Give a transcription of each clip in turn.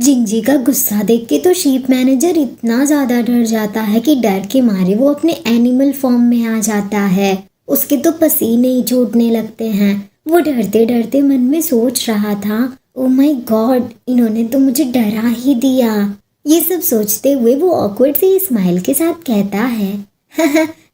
जिंजी का गुस्सा देख के तो शीप मैनेजर इतना ज्यादा डर जाता है कि डर के मारे वो अपने एनिमल फॉर्म में आ जाता है। उसके तो पसीने ही छूटने लगते हैं। वो डरते डरते मन में सोच रहा था, ओ माय गॉड, इन्होंने तो मुझे डरा ही दिया। ये सब सोचते हुए वो ऑकवर्ड सी स्माइल के साथ कहता है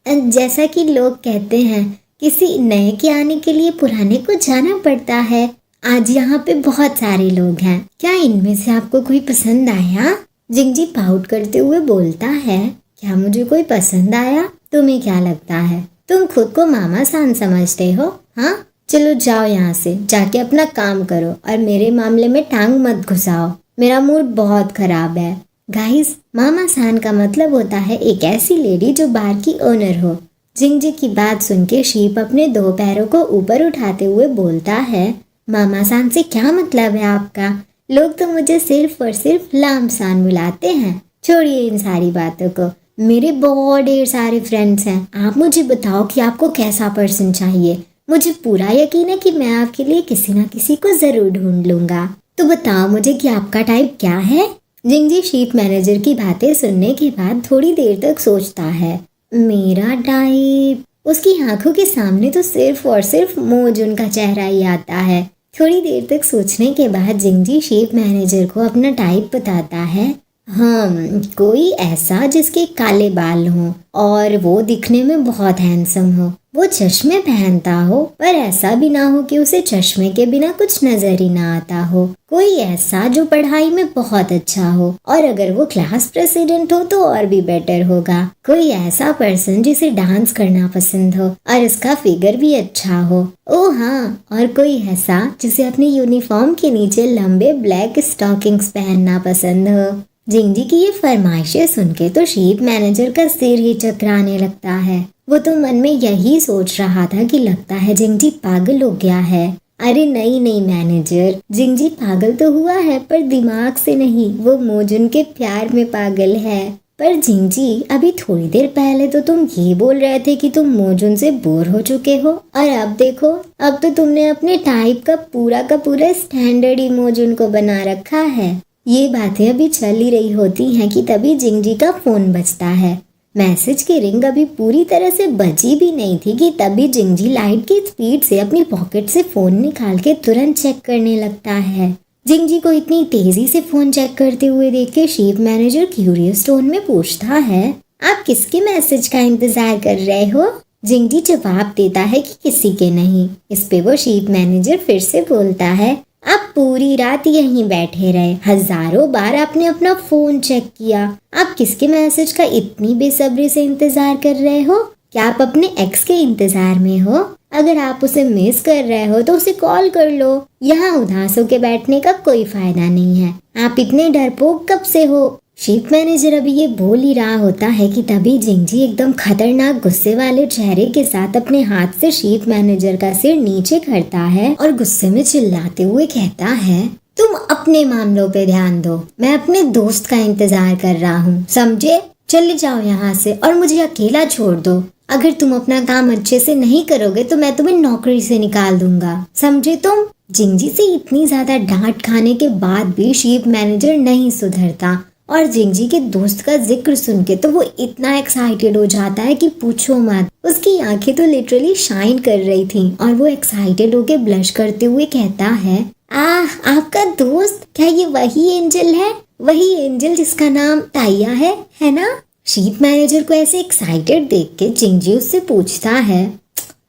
जैसा कि लोग कहते हैं, किसी नए के आने के लिए पुराने को जाना पड़ता है। आज यहाँ पे बहुत सारे लोग हैं, क्या इनमें से आपको कोई पसंद आया? जिंजी पाउट करते हुए बोलता है, क्या मुझे कोई पसंद आया? तुम्हें क्या लगता है, तुम खुद को मामा सान समझते हो? हाँ, चलो जाओ यहाँ से, जाके अपना काम करो और मेरे मामले में टांग मत घुसाओ। मेरा मूड बहुत खराब है। गाइस, मामा सान का मतलब होता है एक ऐसी लेडी जो बार की ओनर हो। जिंजी की बात सुन के शीप अपने 2 पैरों को ऊपर उठाते हुए बोलता है, मामा सान से क्या मतलब है आपका? लोग तो मुझे सिर्फ और सिर्फ लाम सान बुलाते हैं। छोड़िए इन सारी बातों को, मेरे बहुत ढेर सारे फ्रेंड्स हैं। आप मुझे बताओ कि आपको कैसा पर्सन चाहिए। मुझे पूरा यकीन है कि मैं आपके लिए किसी ना किसी को जरूर ढूंढ लूंगा। तो बताओ मुझे कि आपका टाइप क्या है? जिंजी शीप मैनेजर की बातें सुनने के बाद थोड़ी देर तक सोचता है। मेरा टाइप, उसकी आंखों के सामने तो सिर्फ और सिर्फ मोजुन का चेहरा ही आता है। थोड़ी देर तक सोचने के बाद जिंजी शीप मैनेजर को अपना टाइप बताता है। कोई ऐसा जिसके काले बाल हों और वो दिखने में बहुत हैंडसम हो। वो चश्मे पहनता हो पर ऐसा भी ना हो कि उसे चश्मे के बिना कुछ नजर ही ना आता हो। कोई ऐसा जो पढ़ाई में बहुत अच्छा हो और अगर वो क्लास प्रेसिडेंट हो तो और भी बेटर होगा। कोई ऐसा पर्सन जिसे डांस करना पसंद हो और उसका फिगर भी अच्छा हो। ओ हाँ, और कोई ऐसा जिसे अपनी यूनिफॉर्म के नीचे लंबे ब्लैक स्टॉकिंग्स पहनना पसंद हो। जिंजी की ये फरमाइशें सुन के तो शीप मैनेजर का सिर ही चकराने लगता है। वो तो मन में यही सोच रहा था कि लगता है जिंजी पागल हो गया है। अरे नहीं नहीं मैनेजर, जिंजी पागल तो हुआ है पर दिमाग से नहीं, वो मोजुन के प्यार में पागल है। पर जिंजी, अभी थोड़ी देर पहले तो तुम ये बोल रहे थे कि तुम मोजुन से बोर हो चुके हो और अब देखो, अब तो तुमने अपने टाइप का पूरा स्टैंडर्ड ही मोजुन को बना रखा है। ये बातें अभी चल ही रही होती हैं कि तभी जिंजी का फोन बजता है। मैसेज की रिंग अभी पूरी तरह से बजी भी नहीं थी कि तभी जिंजी लाइट की स्पीड से अपनी पॉकेट से फोन निकाल के तुरंत चेक करने लगता है। जिंजी को इतनी तेजी से फोन चेक करते हुए देख के शीप मैनेजर क्यूरियस टोन में पूछता है, आप किसके मैसेज का इंतजार कर रहे हो? जिंजी जवाब देता है कि किसी के नहीं। इस पे वो शीप मैनेजर फिर से बोलता है, आप पूरी रात यहीं बैठे रहे, हजारों बार आपने अपना फोन चेक किया, आप किसके मैसेज का इतनी बेसब्री से इंतजार कर रहे हो? क्या आप अपने एक्स के इंतजार में हो? अगर आप उसे मिस कर रहे हो तो उसे कॉल कर लो। यहाँ उदास होके बैठने का कोई फायदा नहीं है। आप इतने डरपोक कब से हो? शीप मैनेजर अभी ये बोल ही रहा होता है कि तभी जिंजी एकदम खतरनाक गुस्से वाले चेहरे के साथ अपने हाथ से शीप मैनेजर का सिर नीचे करता है और गुस्से में चिल्लाते हुए कहता है, तुम अपने मामलों पे ध्यान दो, मैं अपने दोस्त का इंतजार कर रहा हूँ, समझे? चले जाओ यहाँ से और मुझे अकेला छोड़ दो। अगर तुम अपना काम अच्छे से नहीं करोगे तो मैं तुम्हें नौकरी से निकाल दूंगा, समझे तुम? जिंजी से इतनी ज्यादा डांट खाने के बाद भी शीप मैनेजर नहीं सुधरता और जिंजी के दोस्त का जिक्र सुन के तो वो इतना एक्साइटेड हो जाता है कि पूछो मत। उसकी आंखें तो लिटरली शाइन कर रही थी और वो एक्साइटेड होके ब्लश करते हुए कहता है, आपका दोस्त? क्या ये वही एंजल है? वही एंजल जिसका नाम ताइया है ना? शीप मैनेजर को ऐसे एक्साइटेड देख के जिंजी उससे पूछता है,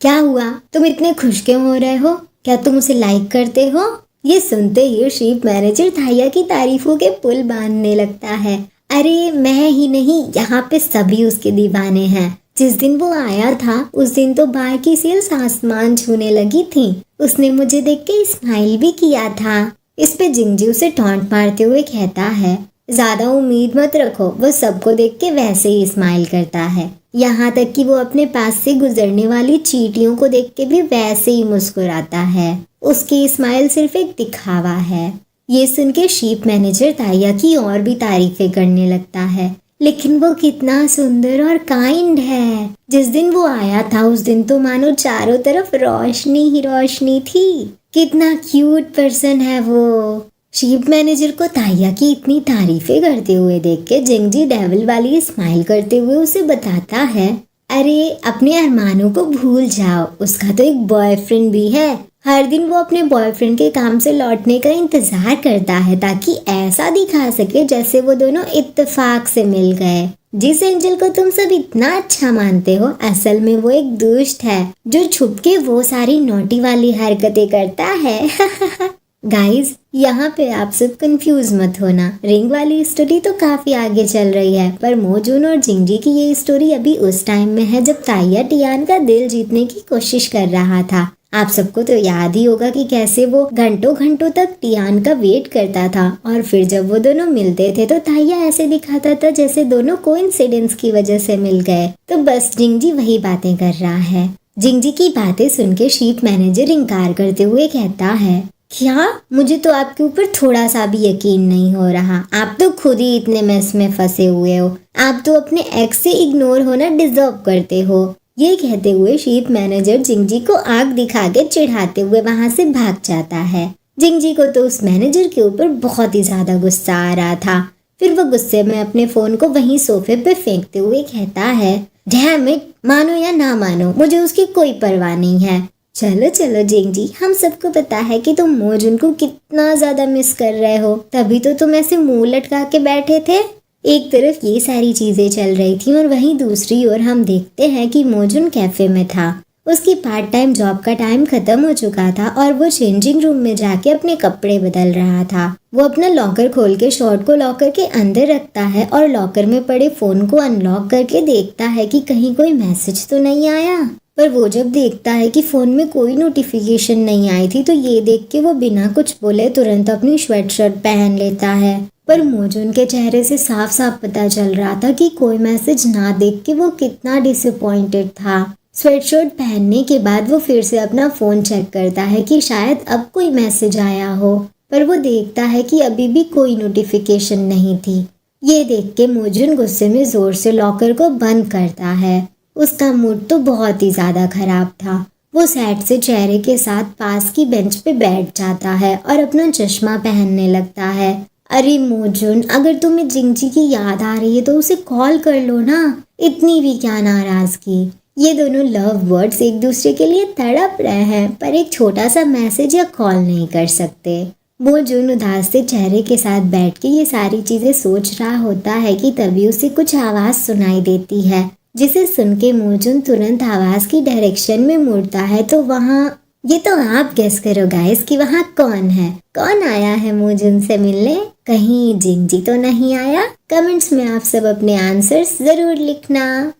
क्या हुआ, तुम इतने खुश क्यों हो रहे हो? क्या तुम उसे लाइक करते हो? ये सुनते ही शीप मैनेजर ताइया की तारीफों के पुल बांधने लगता है। अरे मैं ही नहीं, यहाँ पे सभी उसके दीवाने हैं। जिस दिन वो आया था उस दिन तो बार की सेल्स आसमान छूने लगी थी। उसने मुझे देख के स्माइल भी किया था। इस पे जिंजी उसे टॉन्ट मारते हुए कहता है, ज्यादा उम्मीद मत रखो, वो सबको देख के वैसे ही स्माइल करता है। यहाँ तक कि वो अपने पास से गुजरने वाली चींटियों को देख के भी वैसे ही मुस्कुराता है। उसकी स्माइल सिर्फ एक दिखावा है। ये सुन के शीप मैनेजर ताइया की और भी तारीफें करने लगता है। लेकिन वो कितना सुंदर और काइंड है। जिस दिन वो आया था उस दिन तो मानो चारों तरफ रोशनी ही रोशनी थी। कितना क्यूट पर्सन है वो। शीप मैनेजर को ताया की इतनी तारीफें करते हुए देख के जिंगजी डेविल वाली स्माइल करते हुए उसे बताता है, अरे अपने अरमानों को भूल जाओ, उसका तो एक बॉयफ्रेंड भी है। हर दिन वो अपने बॉयफ्रेंड के काम से लौटने का इंतजार करता है ताकि ऐसा दिखा सके जैसे वो दोनों इत्तेफाक से मिल गए। जिस एंजल को तुम सब इतना अच्छा मानते हो, असल में वो एक दुष्ट है जो छुप के वो सारी नोटी वाली हरकतें करता है। गाइस, यहाँ पे आप सब कंफ्यूज मत होना, रिंग वाली स्टोरी तो काफी आगे चल रही है, पर मोजून और जिंगजी की ये स्टोरी अभी उस टाइम में है जब ताया टियान का दिल जीतने की कोशिश कर रहा था। आप सबको तो याद ही होगा कि कैसे वो घंटों घंटों तक टियान का वेट करता था और फिर जब वो दोनों मिलते थे तो ताया ऐसे दिखाता था जैसे दोनों कोइंसिडेंस की वजह से मिल गए। तो बस जिंगजी वही बातें कर रहा है। जिंगजी की बातें सुन के शीप मैनेजर इनकार करते हुए कहता है, क्या? मुझे तो आपके ऊपर थोड़ा सा भी यकीन नहीं हो रहा। आप तो खुद ही इतने मेस में फंसे हुए हो। आप तो अपने एक्स से इग्नोर होना डिजर्व करते हो। ये कहते हुए शीप मैनेजर जिंगजी को आग दिखा के चिढ़ाते हुए वहां से भाग जाता है। जिंगजी को तो उस मैनेजर के ऊपर बहुत ही ज्यादा गुस्सा आ रहा था। फिर वो गुस्से में अपने फोन को वहीं सोफे पे फेंकते हुए कहता है, डैम इट, मानो या ना मानो, मुझे उसकी कोई परवाह नहीं है। चलो चलो जिंगजी, हम सबको पता है कि तुम मोजून को कितना ज्यादा मिस कर रहे हो, तभी तो तुम ऐसे मुंह लटका के बैठे थे। एक तरफ ये सारी चीजें चल रही थी और वहीं दूसरी ओर हम देखते हैं कि मोजून कैफे में था। उसकी पार्ट टाइम जॉब का टाइम खत्म हो चुका था और वो चेंजिंग रूम में जाके अपने कपड़े बदल रहा था। वो अपना लॉकर खोल के शॉर्ट को लॉकर के अंदर रखता है और लॉकर में पड़े फोन को अनलॉक करके देखता है कि कहीं कोई मैसेज तो नहीं आया। पर वो जब देखता है कि फोन में कोई नोटिफिकेशन नहीं आई थी तो ये देख के वो बिना कुछ बोले तुरंत अपनी स्वेट शर्ट पहन लेता है। पर मोजून के चेहरे से साफ साफ पता चल रहा था कि कोई मैसेज ना देख के वो कितना डिसअपॉइंटेड था। स्वेटशर्ट पहनने के बाद वो फिर से अपना फोन चेक करता है कि शायद अब कोई मैसेज आया हो, पर वो देखता है कि अभी भी कोई नोटिफिकेशन नहीं थी। ये देख के मोजून गुस्से में जोर से लॉकर को बंद करता है। उसका मूड तो बहुत ही ज्यादा खराब था। वो सैड से चेहरे के साथ पास की बेंच पे बैठ जाता है और अपना चश्मा पहनने लगता है। अरे मोजून, अगर तुम्हें जिंगजी की याद आ रही है तो उसे कॉल कर लो ना, इतनी भी क्या नाराजगी। ये दोनों लव बर्ड्स एक दूसरे के लिए तड़प रहे हैं पर एक छोटा सा मैसेज या कॉल नहीं कर सकते। मोजून उदास से चेहरे के साथ बैठ के ये सारी चीजें सोच रहा होता है कि तभी उसे कुछ आवाज सुनाई देती है, जिसे सुन के मोजून तुरंत आवाज की डायरेक्शन में मुड़ता है। तो वहाँ, ये तो आप गेस करो गाइस कि वहाँ कौन है, कौन आया है मोजून से मिलने? कहीं जिंगजी तो नहीं आया? कमेंट्स में आप सब अपने आंसर्स जरूर लिखना।